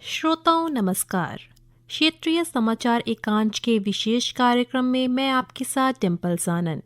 श्रोताओं नमस्कार। क्षेत्रीय समाचार एकांश के विशेष कार्यक्रम में मैं आपके साथ डिम्पल सानन।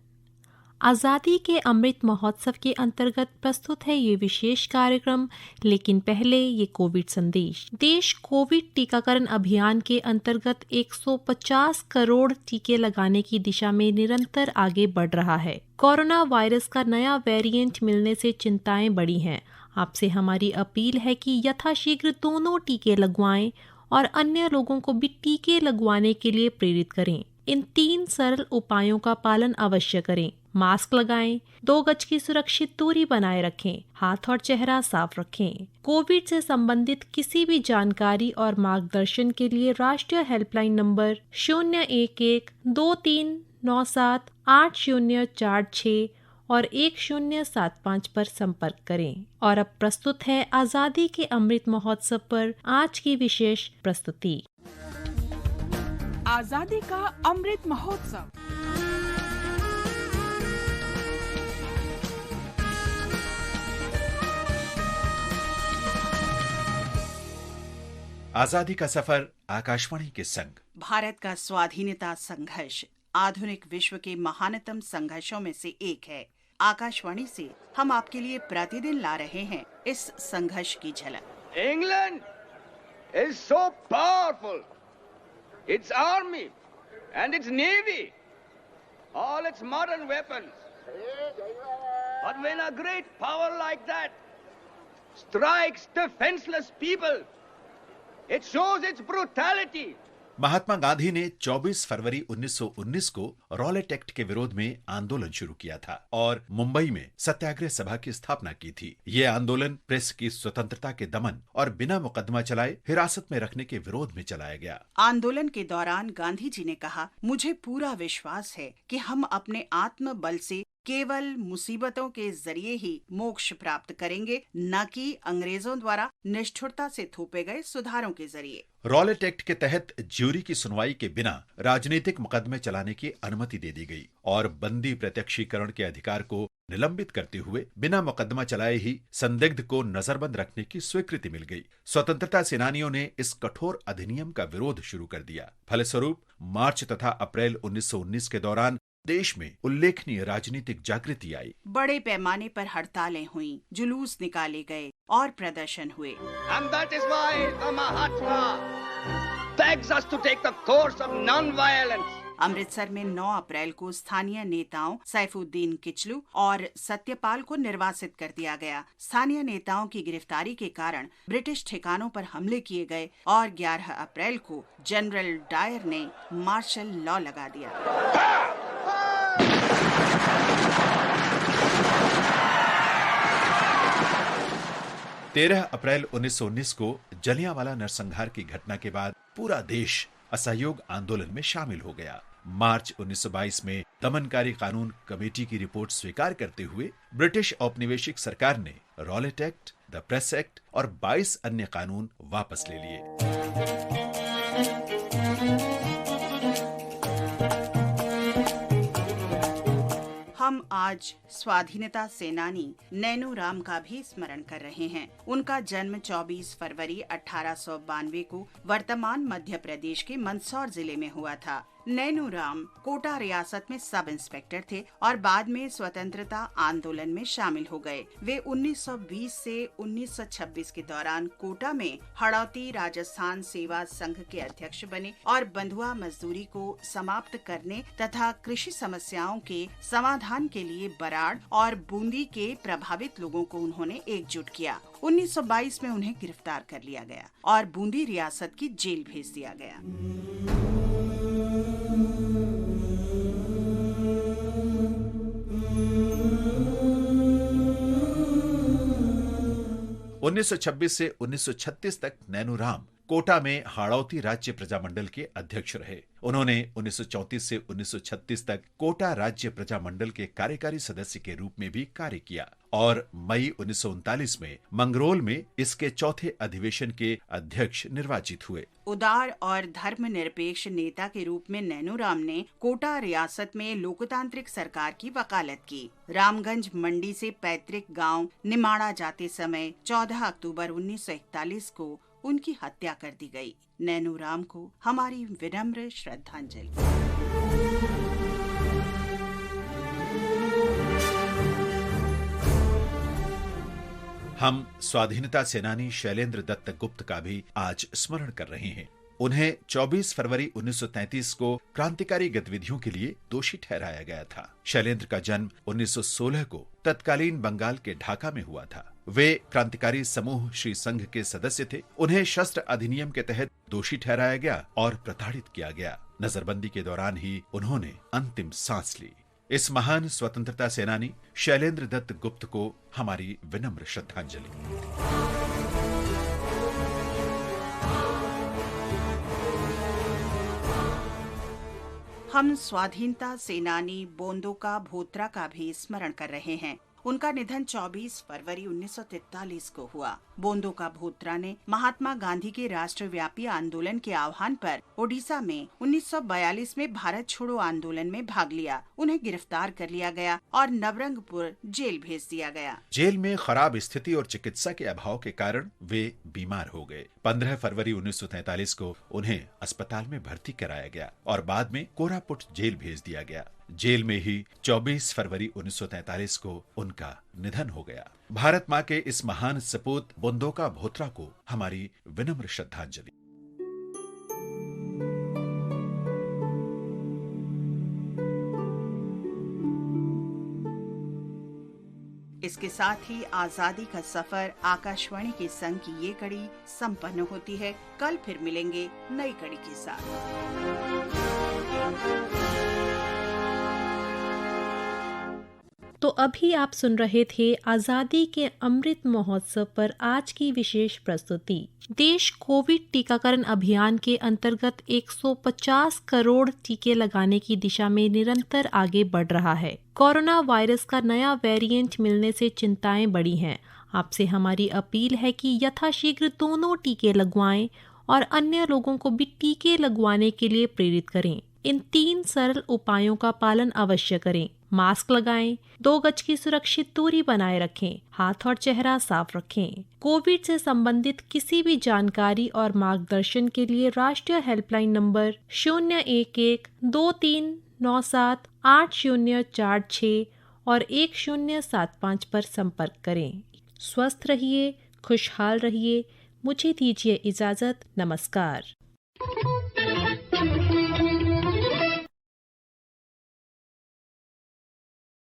आज़ादी के अमृत महोत्सव के अंतर्गत प्रस्तुत है ये विशेष कार्यक्रम, लेकिन पहले ये कोविड संदेश। देश कोविड टीकाकरण अभियान के अंतर्गत 150 करोड़ टीके लगाने की दिशा में निरंतर आगे बढ़ रहा है। कोरोना वायरस का नया वेरिएंट मिलने से चिंताएं बढ़ी हैं। आपसे हमारी अपील है कि यथाशीघ्र दोनों टीके लगवाएं और अन्य लोगों को भी टीके लगवाने के लिए प्रेरित करें। इन 3 सरल उपायों का पालन अवश्य करें। मास्क लगाएं, 2 गज की सुरक्षित दूरी बनाए रखें, हाथ और चेहरा साफ रखें। कोविड से संबंधित किसी भी जानकारी और मार्गदर्शन के लिए राष्ट्रीय हेल्पलाइन नंबर 011-2397-8046 और 1075 पर संपर्क करें। और अब प्रस्तुत है आज़ादी के अमृत महोत्सव पर आज की विशेष प्रस्तुति। आजादी का अमृत महोत्सव। आजादी का सफर आकाशवाणी के संग। भारत का स्वाधीनता संघर्ष आधुनिक विश्व के महानतम संघर्षों में से एक है। आकाशवाणी से हम आपके लिए प्रतिदिन ला रहे हैं इस संघर्ष की झलक। England is so powerful. Its army and its navy, all its modern weapons. But when a great power like that strikes defenseless people, it shows its brutality. Mahatma Gandhi ने 24 फरवरी 1919 को रॉलेट एक्ट के विरोध में आंदोलन शुरू किया था और मुंबई में सत्याग्रह सभा की स्थापना की थी। ये आंदोलन प्रेस की स्वतंत्रता के दमन और बिना मुकदमा चलाए हिरासत में रखने के विरोध में चलाया गया। आंदोलन के दौरान गांधी जी ने कहा, मुझे पूरा विश्वास है कि हम अपने आत्म बल से केवल मुसीबतों के जरिए ही मोक्ष प्राप्त करेंगे, न कि अंग्रेजों द्वारा निष्ठुरता से थोपे गए सुधारों के जरिए। रॉलेट एक्ट के तहत ज्यूरी की सुनवाई के बिना राजनीतिक मुकदमे चलाने की अनुमति दे दी गई और बंदी प्रत्यक्षीकरण के अधिकार को निलंबित करते हुए बिना मुकदमा चलाए ही संदिग्ध को नजरबंद रखने की स्वीकृति मिल गई। स्वतंत्रता सेनानियों ने इस कठोर अधिनियम का विरोध शुरू कर दिया। फलस्वरूप मार्च तथा अप्रैल 1919 के दौरान देश में उल्लेखनीय राजनीतिक जागृति आई। बड़े पैमाने पर हड़तालें हुईं, जुलूस निकाले गए और प्रदर्शन हुए। And that is why the Mahatma begs us to take the course of non-violence. Amritsar में 9 अप्रैल को स्थानीय नेताओं सैफुद्दीन किचलू और सत्यपाल को निर्वासित कर दिया गया। स्थानीय नेताओं की गिरफ्तारी के कारण ब्रिटिश ठिकानों पर हमले किए गए और 11 अप्रैल को जनरल डायर ने मार्शल लॉ लगा दिया। 13 अप्रैल 1919 को जलियांवाला नरसंहार की घटना के बाद पूरा देश असहयोग आंदोलन में शामिल हो गया। मार्च 1922 में दमनकारी कानून कमेटी की रिपोर्ट स्वीकार करते हुए ब्रिटिश औपनिवेशिक सरकार ने Rowlatt act, the press act और 22 अन्य कानून वापस ले लिए। हम आज स्वाधीनता सेनानी नैनू राम का भी स्मरण कर रहे हैं। उनका जन्म 24 फरवरी 1892 को वर्तमान मध्य प्रदेश के मंदसौर जिले में हुआ था। नैनू राम कोटा रियासत में सब इंस्पेक्टर थे और बाद में स्वतंत्रता आंदोलन में शामिल हो गए। वे 1920 से 1926 के दौरान कोटा में हड़ौती राजस्थान सेवा संघ के अध्यक्ष बने और बंधुआ मजदूरी को समाप्त करने तथा कृषि समस्याओं के समाधान के लिए बराड़ और बूंदी के प्रभावित लोगों को उन्होंने एकजुट किया। 1922 में उन्हें गिरफ्तार कर लिया गया और बूंदी रियासत की जेल भेज दिया गया। 1926 से 1936 तक नैनू राम कोटा में हाड़ौती राज्य प्रजामंडल के अध्यक्ष रहे। उन्होंने 1934 से 1936 तक कोटा राज्य प्रजामंडल के कार्यकारी सदस्य के रूप में भी कार्य किया और मई 1939 में मंगरोल में इसके चौथे अधिवेशन के अध्यक्ष निर्वाचित हुए। उदार और धर्मनिरपेक्ष नेता के रूप में नैनू राम ने कोटा रियासत में लोकतांत्रिक सरकार की वकालत की। रामगंज मंडी से पैतृक गांव निमाड़ा जाते समय 14 अक्टूबर 1941 को उनकी हत्या कर दी गई। नैनू राम को हमारी विनम्र श्रद्धांजलि। हम स्वाधीनता सेनानी शैलेंद्र दत्त गुप्त का भी आज स्मरण कर रहे हैं। उन्हें 24 फरवरी 1933 को क्रांतिकारी गतिविधियों के लिए दोषी ठहराया गया था। शैलेंद्र का जन्म 1916 को तत्कालीन बंगाल के ढाका में हुआ था। वे क्रांतिकारी समूह श्री संघ के सदस्य थे। उन्हें शस्त्र अधिनियम के तहत दोषी ठहराया गया और प्रताड़ित किया गया। नजरबंदी के दौरान ही उन्होंने अंतिम सांस ली। इस महान स्वतंत्रता सेनानी शैलेंद्र दत्त गुप्त को हमारी विनम्र श्रद्धांजलि। हम स्वाधीनता सेनानी बोंदोका भोत्रा का भी स्मरण कर रहे हैं। उनका निधन 24 फरवरी 1943 को हुआ। बोंदोका भोत्रा ने महात्मा गांधी के राष्ट्रव्यापी आंदोलन के आह्वान पर ओडिशा में 1942 में भारत छोड़ो आंदोलन में भाग लिया। उन्हें गिरफ्तार कर लिया गया और नवरंगपुर जेल भेज दिया गया। जेल में खराब स्थिति और चिकित्सा के अभाव के कारण वे बीमार हो गए। 15 फरवरी 1943 को उन्हें अस्पताल में भर्ती कराया गया और बाद में कोरापुट जेल भेज दिया गया। जेल में ही 24 फरवरी 1943 को उनका निधन हो गया। भारत माँ के इस महान सपूत बोंदोका भोत्रा को हमारी विनम्र श्रद्धांजलि। इसके साथ ही आजादी का सफर आकाशवाणी के संग की ये कड़ी संपन्न होती है। कल फिर मिलेंगे नई कड़ी के साथ। तो अभी आप सुन रहे थे आज़ादी के अमृत महोत्सव पर आज की विशेष प्रस्तुति। देश कोविड टीकाकरण अभियान के अंतर्गत 150 करोड़ टीके लगाने की दिशा में निरंतर आगे बढ़ रहा है। कोरोना वायरस का नया वेरिएंट मिलने से चिंताएं बढ़ी हैं। आपसे हमारी अपील है कि यथाशीघ्र दोनों टीके लगवाएं और अन्य लोगों को भी टीके लगवाने के लिए प्रेरित करें। इन 3 सरल उपायों का पालन अवश्य करें। मास्क लगाएं, 2 गज की सुरक्षित दूरी बनाए रखें, हाथ और चेहरा साफ रखें। कोविड से संबंधित किसी भी जानकारी और मार्गदर्शन के लिए राष्ट्रीय हेल्पलाइन नंबर 011-2397-8046 और 1075 पर संपर्क करें। स्वस्थ रहिए, खुशहाल रहिए। मुझे दीजिए इजाजत। नमस्कार।